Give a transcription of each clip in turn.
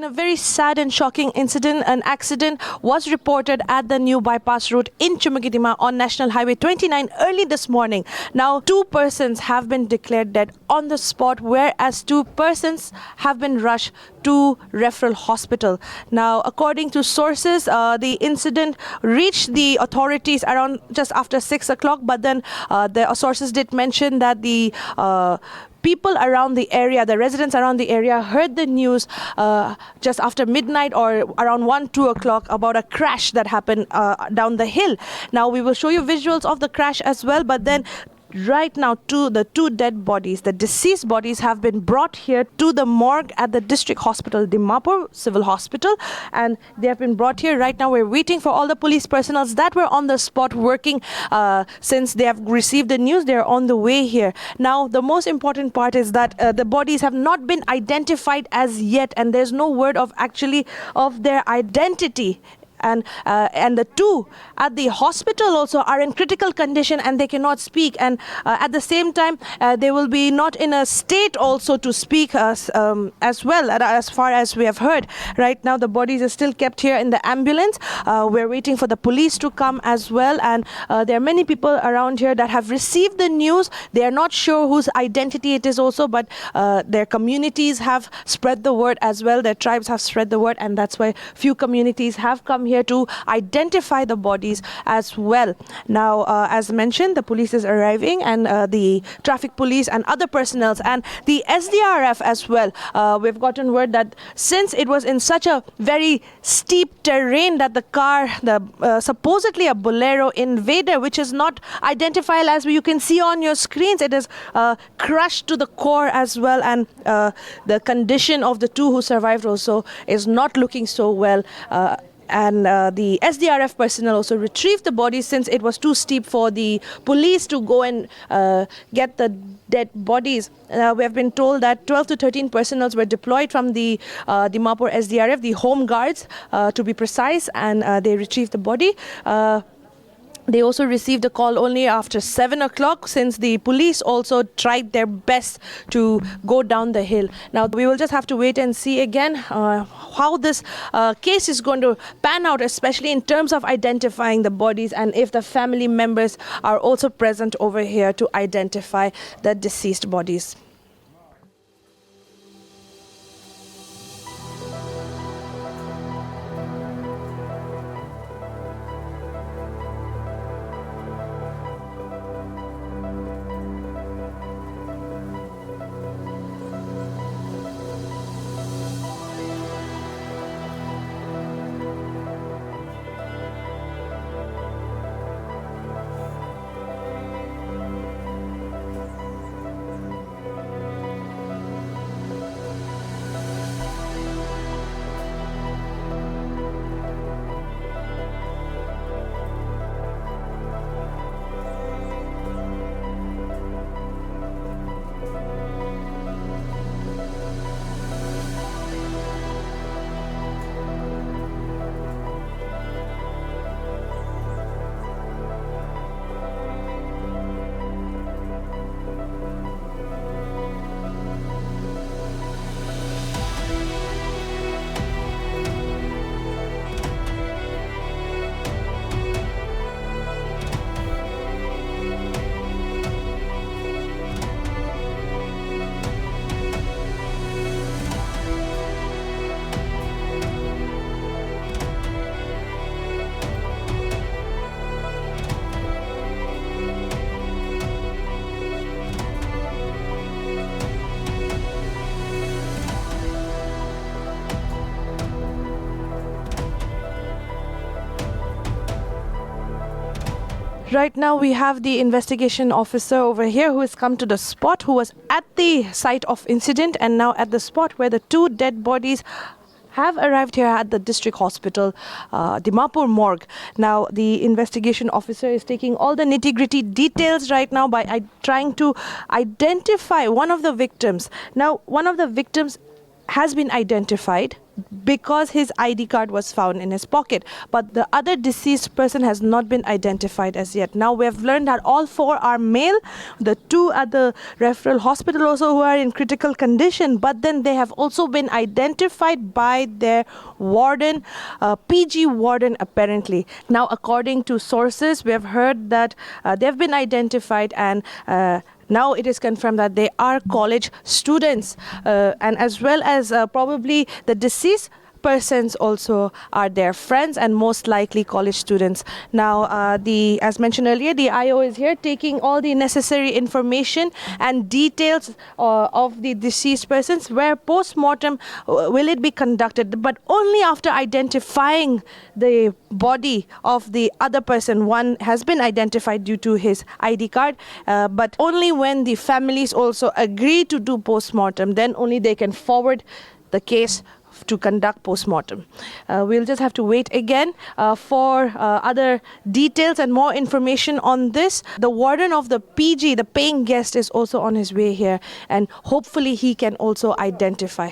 a very sad and shocking incident. An accident was reported at the new bypass route in Chumagitima on National Highway 29 early this morning. Now, 2 persons have been declared dead on the spot, whereas 2 persons have been rushed to referral hospital. Now, according to sources, the incident reached the authorities around just after 6 o'clock, but then the sources did mention that the people around the area, the residents around the area, heard the news just after midnight or around 1-2 o'clock about a crash that happened down the hill. Now, we will show you visuals of the crash as well, but then right now, the 2 dead bodies, the deceased bodies, have been brought here to the morgue at the district hospital, Dimapur Civil Hospital, and they have been brought here. Right now, we're waiting for all the police personnel that were on the spot working since they have received the news. They're on the way here. Now, the most important part is that the bodies have not been identified as yet, and there's no word of their identity. And the 2 at the hospital also are in critical condition and they cannot speak. And at the same time, they will be not in a state also to speak as well, as far as we have heard. Right now, the bodies are still kept here in the ambulance. We're waiting for the police to come as well. And there are many people around here that have received the news. They are not sure whose identity it is also, but their communities have spread the word as well. Their tribes have spread the word, and that's why few communities have come here to identify the bodies as well. Now, as mentioned, the police is arriving, and the traffic police and other personnel and the SDRF as well. We've gotten word that since it was in such a very steep terrain that the car, supposedly a Bolero Invader, which is not identifiable as you can see on your screens, it is crushed to the core as well, and the condition of the 2 who survived also is not looking so well. And the SDRF personnel also retrieved the bodies since it was too steep for the police to go and get the dead bodies. We have been told that 12 to 13 personnel were deployed from the Dimapur SDRF, the home guards to be precise, and they retrieved the body. They also received a call only after 7 o'clock, since the police also tried their best to go down the hill. Now, we will just have to wait and see again how this case is going to pan out, especially in terms of identifying the bodies and if the family members are also present over here to identify the deceased bodies. Right now, we have the investigation officer over here who has come to the spot, who was at the site of incident and now at the spot where the 2 dead bodies have arrived here at the district hospital, Dimapur morgue. Now, the investigation officer is taking all the nitty-gritty details right now by trying to identify one of the victims. Now, one of the victims has been identified. because his ID card was found in his pocket. But the other deceased person has not been identified as yet. Now we have learned that all 4 are male. The 2 at the referral hospital also who are in critical condition, but then they have also been identified by their warden, PG warden apparently. Now according to sources, we have heard that they have been identified, and now it is confirmed that they are college students, and as well as probably the deceased persons also are their friends and most likely college students. Now, as mentioned earlier, the IO is here taking all the necessary information and details of the deceased persons, where post-mortem will it be conducted, but only after identifying the body of the other person. One has been identified due to his ID card, but only when the families also agree to do post-mortem, then only they can forward the case to conduct post-mortem. We'll just have to wait again for other details and more information on this. The warden of the PG, the paying guest, is also on his way here, and hopefully he can also identify.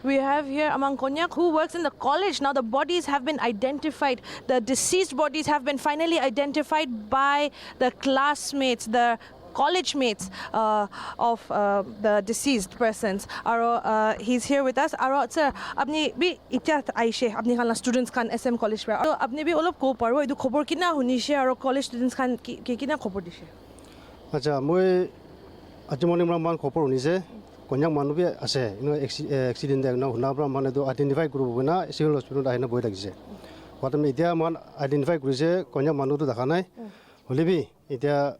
We have here Amang Konyak, who works in the college. Now the bodies have been identified. The deceased bodies have been finally identified by the classmates, the college mates of the deceased persons. Aro he's here with us. Aro sir, apni bi itya aishe apni khan students khan SM college pra. Aro apni bi olop ko parbo edu khobor kina hunishe aro college students khan kina khobor dishe. Acha moi ajmoni man khobor hunise. Konyak manu bi ase ino accident na huna pra man do identify group buna civil hospital ahina boi thakise. Watam itia man identify kurise konyak manu to dakha nai. Holebi itia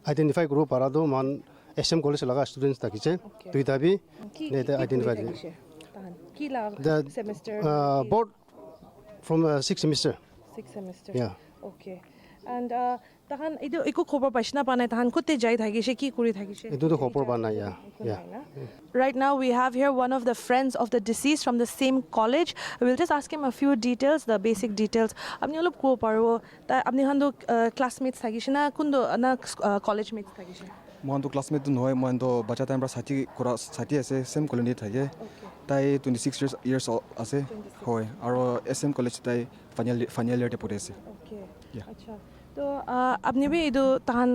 identify group para do man SM college laga students thakise. Tuita bi ne identify Ki la semester board from 6th semester. 6th semester. Yeah. Okay. And tahan idu eko khobor paishna panai tahan kote jai thagise ki kuri thagise. Edu to khobor banai yeah. Right now we have here one of the friends of the deceased from the same college. We'll just ask him a few details, the basic details. Apni olop ko parbo ta apni khan do classmates thagise na kundo na college mates thagise. Mohan to classmate to noy mohan to bacha time ra sati ase same colony thage. Tai 26 years ase hoy aro SM college tai final year te pore ase. Okay. Yeah. Acha. तो आपने भी इधो तहान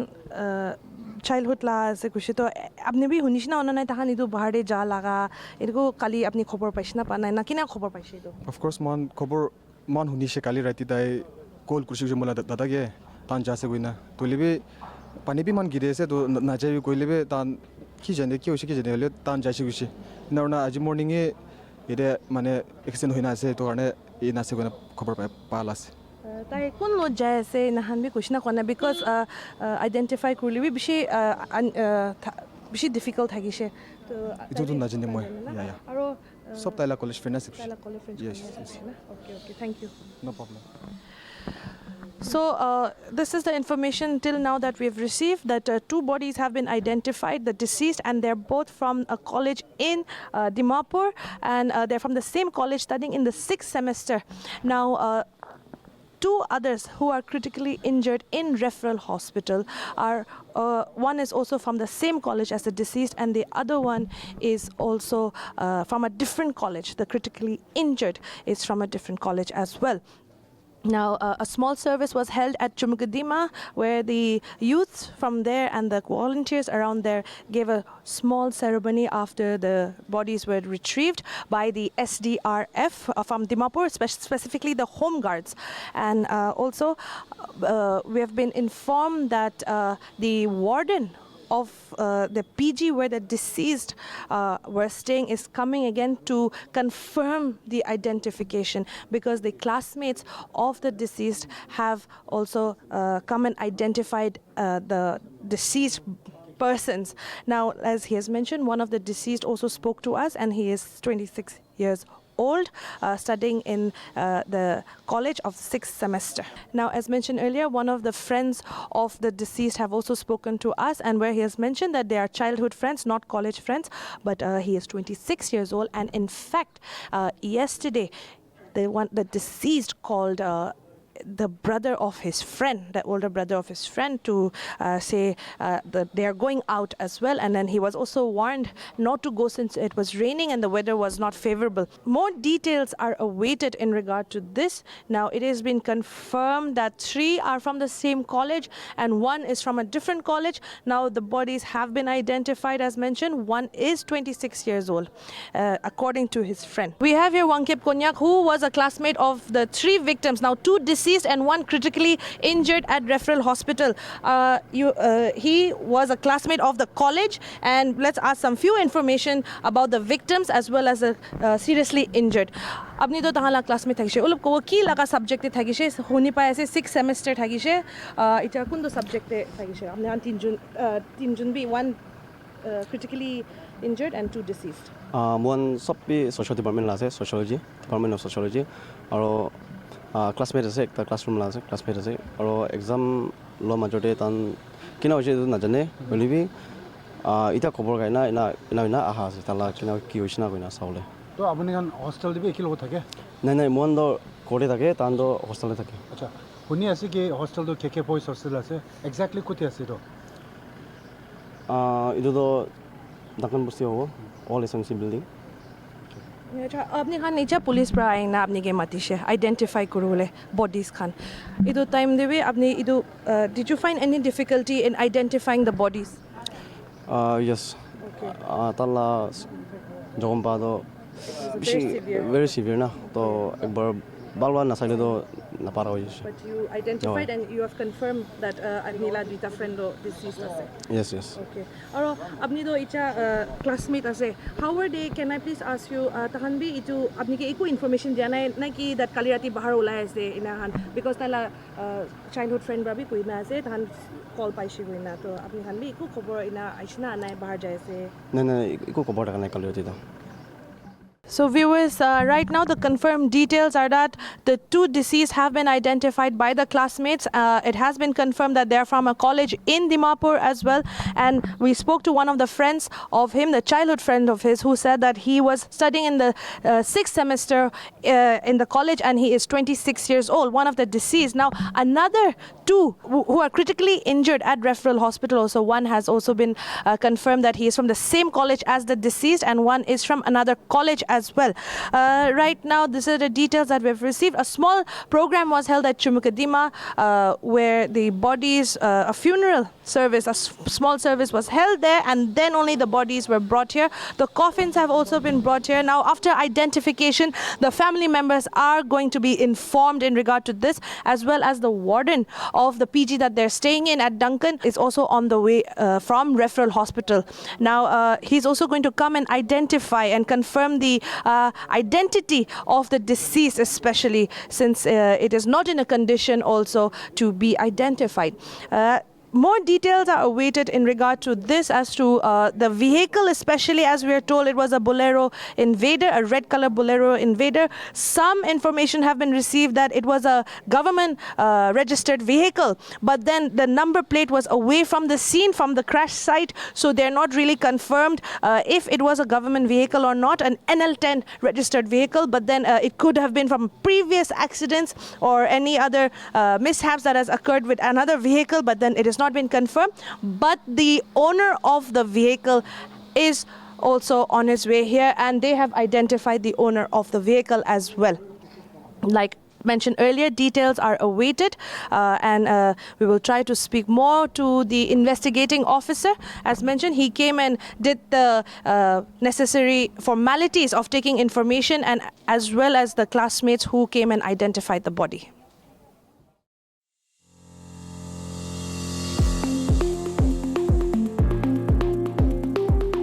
childhood ला से कुछ तो आपने भी हुनिश ना उन्होंने तहान इधो बाहरे जा लगा इनको काली अपनी खबर पैसे ना पाना है ना किना खबर पैसे इधो. Of course man खबर man हुनिश काली रहती ताई कॉल कुछ जो मुला दादा के तान जा से कोई ना तो लेबे पानी भी man गिरे से तो ना जाए कोई लेबे तान की जाने की उसी की जाने ले तान जा से कुछ ना उन्हें आज morning ये इधर माने accident हुई ना से तो करने ये ना से कोई ना खबर पाला से. ताई कौन लोग जाए से नहान भी कुछ ना करना because identify कर ली भी बिशी difficult है किसे तो इधर तो ना जाने मोय या और सब ताइला college friend है ताइला college friend yes okay thank you no problem. So this is the information till now that we have received, that 2 bodies have been identified, the deceased, and they're both from a college in Dimapur, and they're from the same college studying in the 6th semester. Now 2 others who are critically injured in referral hospital are one is also from the same college as the deceased, and the other one is also from a different college. The critically injured is from a different college as well. Now, a small service was held at Chumugadima, where the youth from there and the volunteers around there gave a small ceremony after the bodies were retrieved by the SDRF from Dimapur, specifically the Home Guards. And also, we have been informed that the warden of the PG where the deceased were staying is coming again to confirm the identification, because the classmates of the deceased have also come and identified the deceased persons. Now, as he has mentioned, one of the deceased also spoke to us, and he is 26 years old, studying in the college of 6th semester. Now, as mentioned earlier, one of the friends of the deceased have also spoken to us, and where he has mentioned that they are childhood friends, not college friends, but he is 26 years old, and in fact, yesterday, the deceased called the brother of his friend, the older brother of his friend, to say that they are going out as well. And then he was also warned not to go since it was raining and the weather was not favorable. More details are awaited in regard to this. Now, it has been confirmed that 3 are from the same college and 1 is from a different college. Now, the bodies have been identified, as mentioned. 1 is 26 years old, according to his friend. We have here Wangkep Konyak, who was a classmate of the 3 victims. Now, 2 deceased and 1 critically injured at referral hospital. He was a classmate of the college, and let's ask some few information about the victims as well as the seriously injured. Apni to tahala classmate thakise olop ko ki laga subject thakise honi pai ase 6th semester thakise eta kundo subject thakise apni han tinjun bi 1 critically injured and 2 deceased. One sopi social department la ase, sociology department of sociology, aro classmate ase ekta classroom la ase classmate ase aro exam lo majority tan kina hoise tu na jane bolibi ita khobor gaina ina aha ase tala kina ki hoisina koina saule to apuni kan hostel dibe ekil thake nai mon do kore thake tan do hostel thake acha huni ase ki hostel do kk boys hostel ase exactly kuti ase to idu do dakan busti hobo all SMC building. आपने खान नीचे police पर आए ना आपने के मातिशे identify Karole bodies Khan इधर time देवे आपने इधर did you find any difficulty in identifying the bodies? Yes. Okay. Tala jom pa do very severe na to ek bar balwa na sale do na para hoye. But you identified and you have confirmed that Agnila Dita friend do deceased ase. Yes. Okay. Aro apni do icha classmate ase. How were they? Can I please ask you? Tahan bi itu apni ke eko information diya na ki that kali rati bahar ulai ase inahan because tala childhood friend ba bi koi na ase tahan call paishi koi na to apni han bi eko khobor ina aishna anai bahar jai ase. Nai eko khobor ta kali rati da. So viewers, right now the confirmed details are that the 2 deceased have been identified by the classmates. It has been confirmed that they're from a college in Dimapur as well. And we spoke to one of the friends of him, the childhood friend of his, who said that he was studying in the 6th semester in the college and he is 26 years old, one of the deceased. Now, another 2 who are critically injured at referral hospital also. One has also been confirmed that he is from the same college as the deceased and 1 is from another college as well. Right now, these are the details that we've received. A small program was held at Chumukadima where the bodies, a funeral service, a small service was held there, and then only the bodies were brought here. The coffins have also been brought here. Now, after identification, the family members are going to be informed in regard to this, as well as the warden of the PG that they're staying in at Duncan is also on the way from referral hospital. Now, he's also going to come and identify and confirm the identity of the deceased, especially since it is not in a condition also to be identified. More details are awaited in regard to this as to the vehicle, especially as we are told it was a Bolero Invader, a red color Bolero Invader. Some information have been received that it was a government registered vehicle, but then the number plate was away from the scene, from the crash site, so they're not really confirmed if it was a government vehicle or not, an NL10 registered vehicle, but then it could have been from previous accidents or any other mishaps that has occurred with another vehicle, but then it is not been confirmed. But the owner of the vehicle is also on his way here, and they have identified the owner of the vehicle as well. Like mentioned earlier, details are awaited, and we will try to speak more to the investigating officer. As mentioned, he came and did the necessary formalities of taking information, and as well as the classmates who came and identified the body.